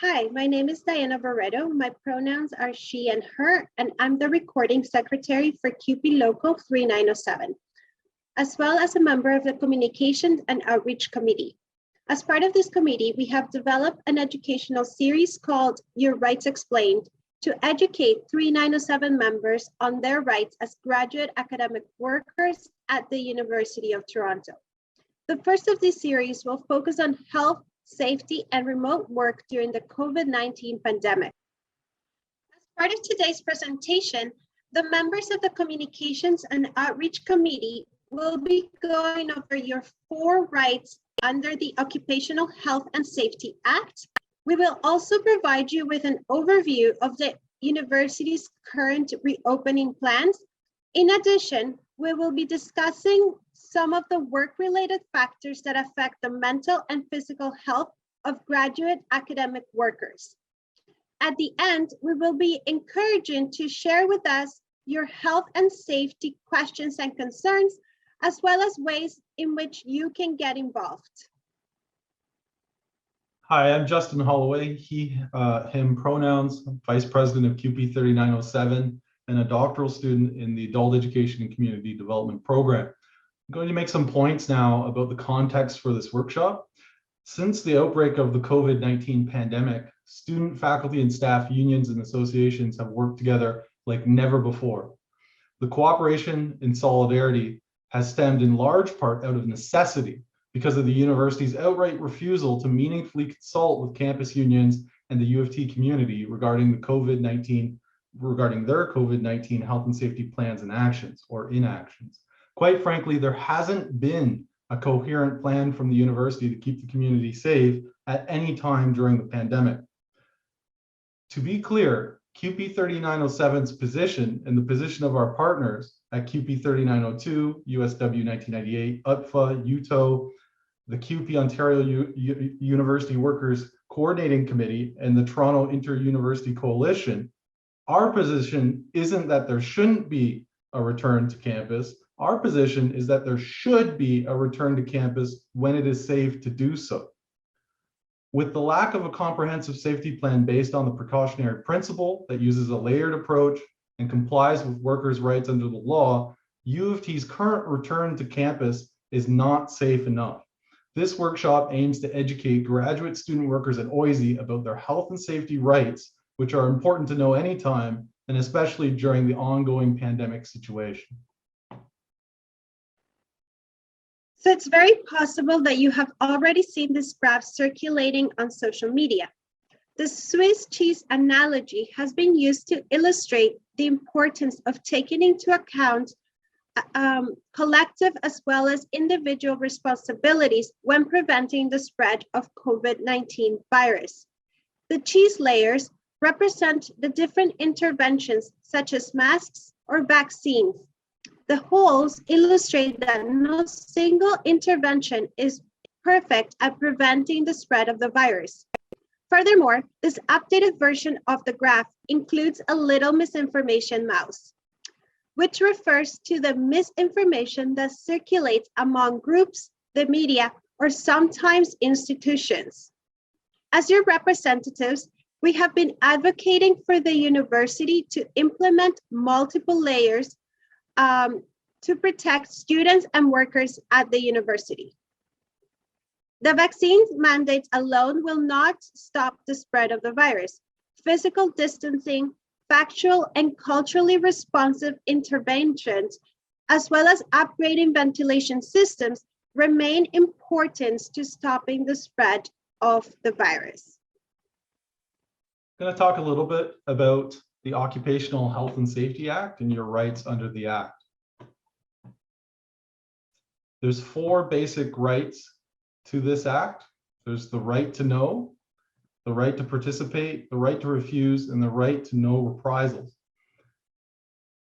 Hi, my name is Diana Barreto. My pronouns are she and her, and I'm the recording secretary for CUPE Local 3907, as well as a member of the Communications and Outreach Committee. As part of this committee, we have developed an educational series called Your Rights Explained to educate 3907 members on their rights as graduate academic workers at the University of Toronto. The first of this series will focus on health, safety, and remote work during the COVID-19 pandemic. As part of today's presentation, the members of the Communications and Outreach Committee will be going over your 4 rights under the Occupational Health and Safety Act. We will also provide you with an overview of the university's current reopening plans. In addition, we will be discussing some of the work-related factors that affect the mental and physical health of graduate academic workers. At the end, we will be encouraging to share with us your health and safety questions and concerns, as well as ways in which you can get involved. Hi, I'm Justin Holloway, he, him pronouns, Vice President of CUPE 3907, and a doctoral student in the Adult Education and Community Development Program. I'm going to make some points now about the context for this workshop. Since the outbreak of the COVID-19 pandemic, student, faculty, and staff unions and associations have worked together like never before. The cooperation and solidarity has stemmed in large part out of necessity because of the university's outright refusal to meaningfully consult with campus unions and the U of T community regarding their COVID-19 health and safety plans and actions or inactions. Quite frankly, there hasn't been a coherent plan from the university to keep the community safe at any time during the pandemic. To be clear, CUPE 3907's position and the position of our partners at CUPE 3902, USW 1998, UTFA, UTO, the CUPE Ontario University Workers Coordinating Committee, and the Toronto Inter-University Coalition, our position isn't that there shouldn't be a return to campus. Our position is that there should be a return to campus when it is safe to do so. With the lack of a comprehensive safety plan based on the precautionary principle that uses a layered approach and complies with workers' rights under the law, U of T's current return to campus is not safe enough. This workshop aims to educate graduate student workers at OISE about their health and safety rights, which are important to know anytime, and especially during the ongoing pandemic situation. So it's very possible that you have already seen this graph circulating on social media. The Swiss cheese analogy has been used to illustrate the importance of taking into account collective as well as individual responsibilities when preventing the spread of COVID-19 virus. The cheese layers represent the different interventions such as masks or vaccines. The holes illustrate that no single intervention is perfect at preventing the spread of the virus. Furthermore, this updated version of the graph includes a little misinformation mouse, which refers to the misinformation that circulates among groups, the media, or sometimes institutions. As your representatives, we have been advocating for the university to implement multiple layers to protect students and workers at the university. The vaccine mandates alone will not stop the spread of the virus. Physical distancing, factual and culturally responsive interventions, as well as upgrading ventilation systems, remain important to stopping the spread of the virus. I'm going to talk a little bit about the Occupational Health and Safety Act and your rights under the Act. There's 4 basic rights to this Act. There's the right to know, the right to participate, the right to refuse, and the right to no reprisals.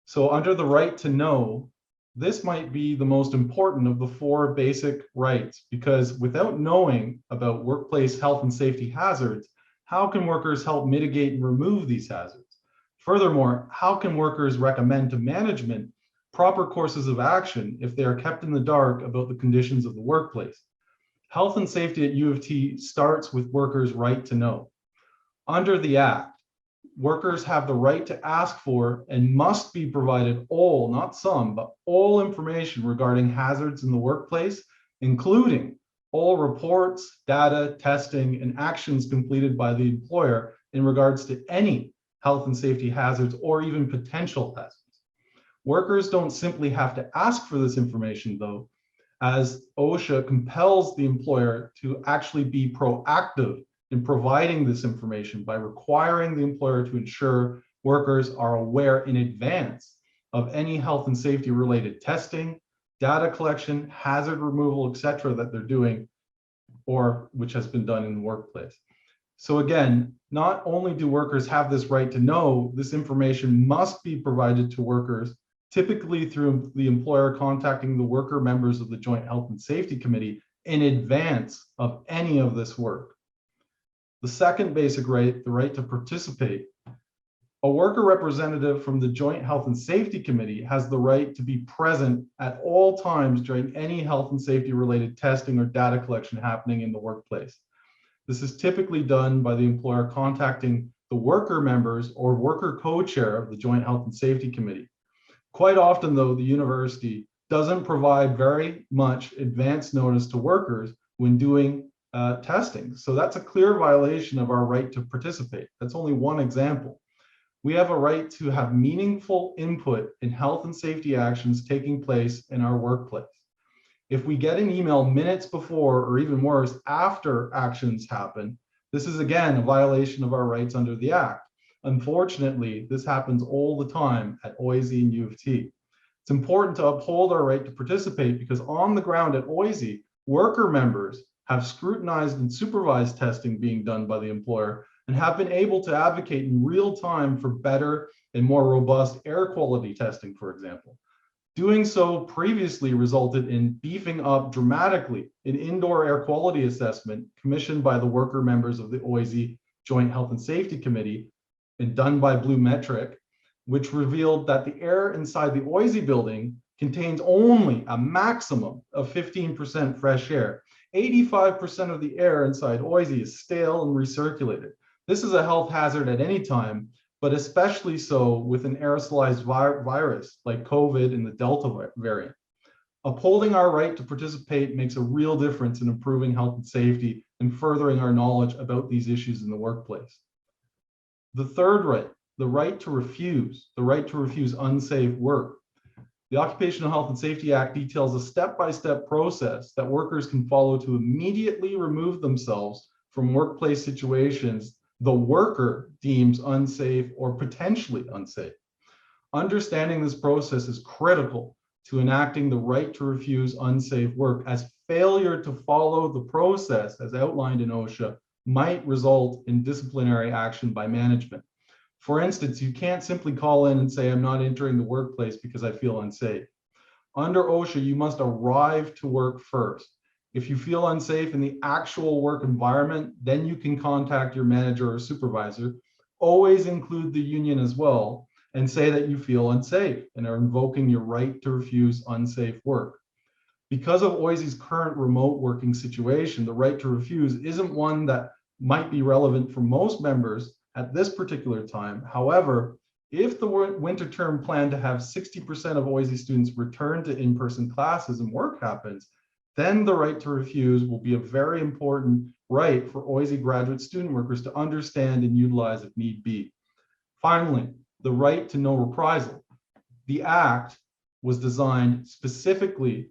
So under the right to know, this might be the most important of the 4 basic rights, because without knowing about workplace health and safety hazards, how can workers help mitigate and remove these hazards? Furthermore, how can workers recommend to management proper courses of action if they are kept in the dark about the conditions of the workplace? Health and safety at U of T starts with workers' right to know. Under the Act, workers have the right to ask for and must be provided all, not some, but all information regarding hazards in the workplace, including all reports, data, testing, and actions completed by the employer in regards to any health and safety hazards or even potential hazards. Workers don't simply have to ask for this information, though, as OSHA compels the employer to actually be proactive in providing this information by requiring the employer to ensure workers are aware in advance of any health and safety related testing, data collection, hazard removal, etc., that they're doing or which has been done in the workplace. So again, not only do workers have this right to know, this information must be provided to workers, typically through the employer contacting the worker members of the Joint Health and Safety Committee in advance of any of this work. The second basic right, the right to participate. A worker representative from the Joint Health and Safety Committee has the right to be present at all times during any health and safety related testing or data collection happening in the workplace. This is typically done by the employer contacting the worker members or worker co-chair of the Joint Health and Safety Committee. Quite often, though, the university doesn't provide very much advance notice to workers when doing testing. So that's a clear violation of our right to participate. That's only one example. We have a right to have meaningful input in health and safety actions taking place in our workplace. If we get an email minutes before, or even worse, after actions happen, this is again a violation of our rights under the Act. Unfortunately, this happens all the time at OISE and U of T. It's important to uphold our right to participate because on the ground at OISE, worker members have scrutinized and supervised testing being done by the employer and have been able to advocate in real time for better and more robust air quality testing, for example. Doing so previously resulted in beefing up dramatically an indoor air quality assessment commissioned by the worker members of the OISE Joint Health and Safety Committee and done by Blue Metric, which revealed that the air inside the OISE building contains only a maximum of 15% fresh air. 85% of the air inside OISE is stale and recirculated. This is a health hazard at any time, but especially so with an aerosolized virus like COVID and the Delta variant. Upholding our right to participate makes a real difference in improving health and safety and furthering our knowledge about these issues in the workplace. The third right, the right to refuse unsafe work. The Occupational Health and Safety Act details a step-by-step process that workers can follow to immediately remove themselves from workplace situations the worker deems unsafe or potentially unsafe. Understanding this process is critical to enacting the right to refuse unsafe work, as failure to follow the process as outlined in OSHA might result in disciplinary action by management. For instance, you can't simply call in and say, I'm not entering the workplace because I feel unsafe. Under OSHA, you must arrive to work first. If you feel unsafe in the actual work environment, then you can contact your manager or supervisor. Always include the union as well and say that you feel unsafe and are invoking your right to refuse unsafe work. Because of OISE's current remote working situation, the right to refuse isn't one that might be relevant for most members at this particular time. However, if the winter term plan to have 60% of OISE students return to in-person classes and work happens, then the right to refuse will be a very important right for OISE graduate student workers to understand and utilize if need be. Finally, the right to no reprisal. The Act was designed specifically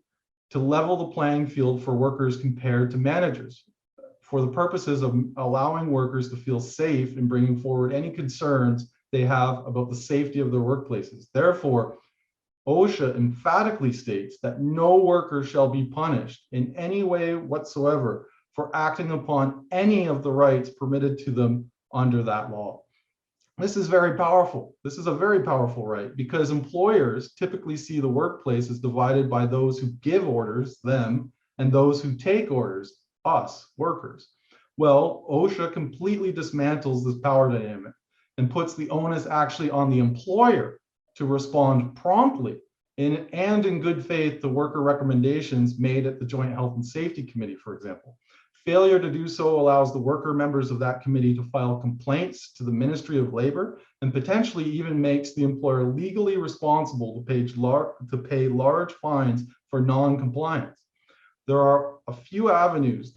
to level the playing field for workers compared to managers, for the purposes of allowing workers to feel safe in bringing forward any concerns they have about the safety of their workplaces. Therefore, OSHA emphatically states that no worker shall be punished in any way whatsoever for acting upon any of the rights permitted to them under that law. This is very powerful. This is a very powerful right because employers typically see the workplace as divided by those who give orders, them, and those who take orders, us, workers. Well, OSHA completely dismantles this power dynamic and puts the onus actually on the employer to respond promptly and in good faith to worker recommendations made at the Joint Health and Safety Committee, for example. Failure to do so allows the worker members of that committee to file complaints to the Ministry of Labor and potentially even makes the employer legally responsible to pay large fines for non-compliance. There are few avenues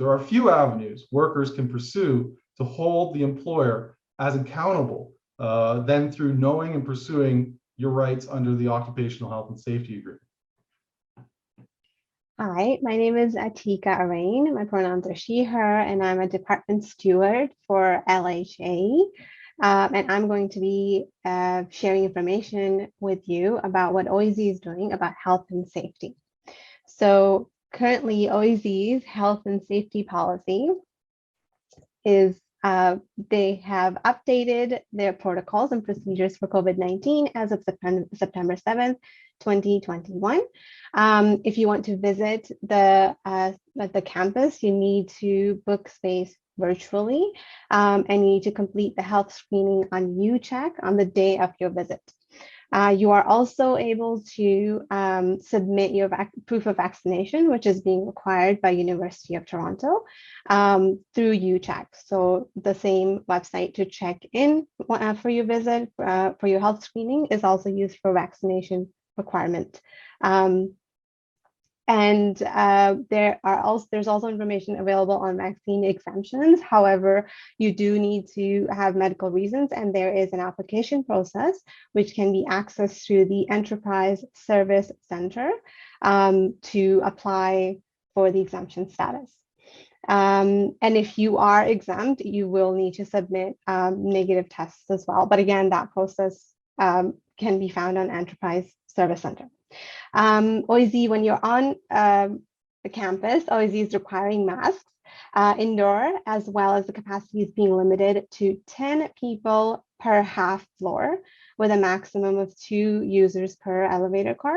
workers can pursue to hold the employer as accountable than through knowing and pursuing your rights under the Occupational Health and Safety Agreement. Hi, my name is Atika Arain. My pronouns are she, her, and I'm a department steward for LHA. And I'm going to be sharing information with you about what OISE is doing about health and safety. So currently, OISE's health and safety policy is they have updated their protocols and procedures for COVID-19 as of September 7th, 2021. If you want to visit the campus, you need to book space virtually and you need to complete the health screening on UCheck on the day of your visit. You are also able to submit your proof of vaccination, which is being required by University of Toronto through UCheck. So the same website to check in for your visit, for your health screening is also used for vaccination requirement. There's also information available on vaccine exemptions. However, you do need to have medical reasons, and there is an application process which can be accessed through the Enterprise Service Center to apply for the exemption status. And if you are exempt, you will need to submit negative tests as well. But again, that process can be found on Enterprise Service Center. OISE, when you're on the campus, OISE is requiring masks indoor, as well as the capacity is being limited to 10 people per half floor with a maximum of 2 users per elevator car.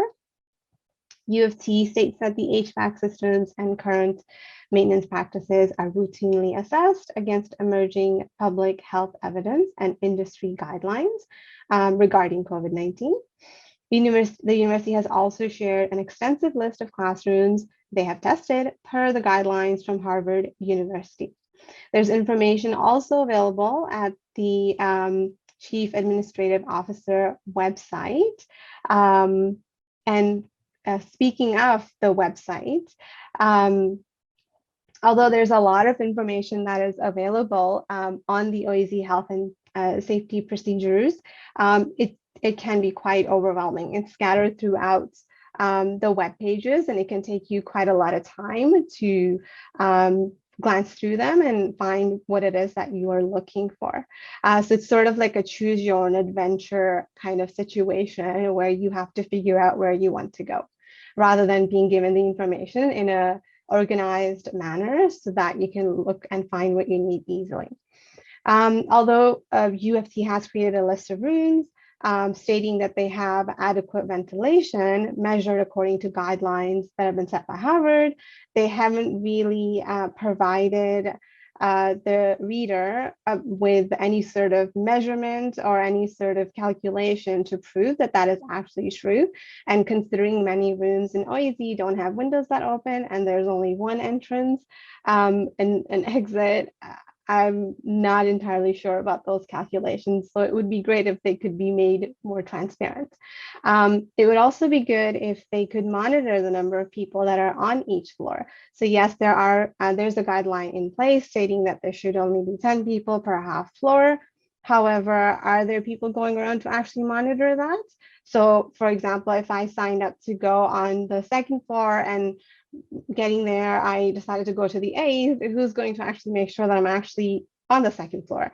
U of T states that the HVAC systems and current maintenance practices are routinely assessed against emerging public health evidence and industry guidelines regarding COVID-19. The university has also shared an extensive list of classrooms they have tested per the guidelines from Harvard University. There's information also available at the Chief Administrative Officer website. Speaking of the website, although there's a lot of information that is available on the OISE health and safety procedures, it can be quite overwhelming. It's scattered throughout the web pages, and it can take you quite a lot of time to glance through them and find what it is that you are looking for. So it's sort of like a choose your own adventure kind of situation where you have to figure out where you want to go, rather than being given the information in a organized manner so that you can look and find what you need easily. Although U of T has created a list of rooms stating that they have adequate ventilation measured according to guidelines that have been set by Harvard, they haven't really provided the reader with any sort of measurement or any sort of calculation to prove that that is actually true. And considering many rooms in OISE don't have windows that open and there's only one entrance and an exit, I'm not entirely sure about those calculations. So it would be great if they could be made more transparent. It would also be good if they could monitor the number of people that are on each floor. So yes, there's a guideline in place stating that there should only be 10 people per half floor. However, are there people going around to actually monitor that? So for example, if I signed up to go on the second floor and getting there, I decided to go to the eighth, who's going to actually make sure that I'm actually on the second floor?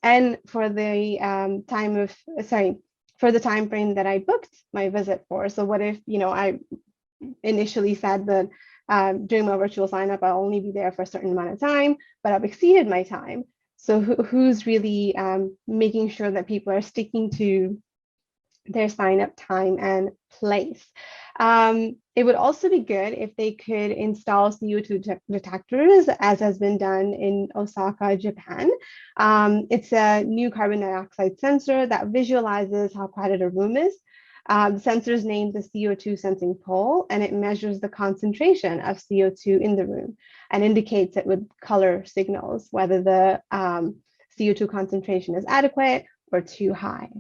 And for the time frame that I booked my visit for. So what if, I initially said that during my virtual sign up, I'll only be there for a certain amount of time, but I've exceeded my time. So who's really making sure that people are sticking to their sign up time and place? It would also be good if they could install CO2 detectors, as has been done in Osaka, Japan. It's a new carbon dioxide sensor that visualizes how crowded a room is. The sensor is named the CO2 sensing pole, and it measures the concentration of CO2 in the room and indicates it with color signals, whether the CO2 concentration is adequate or too high.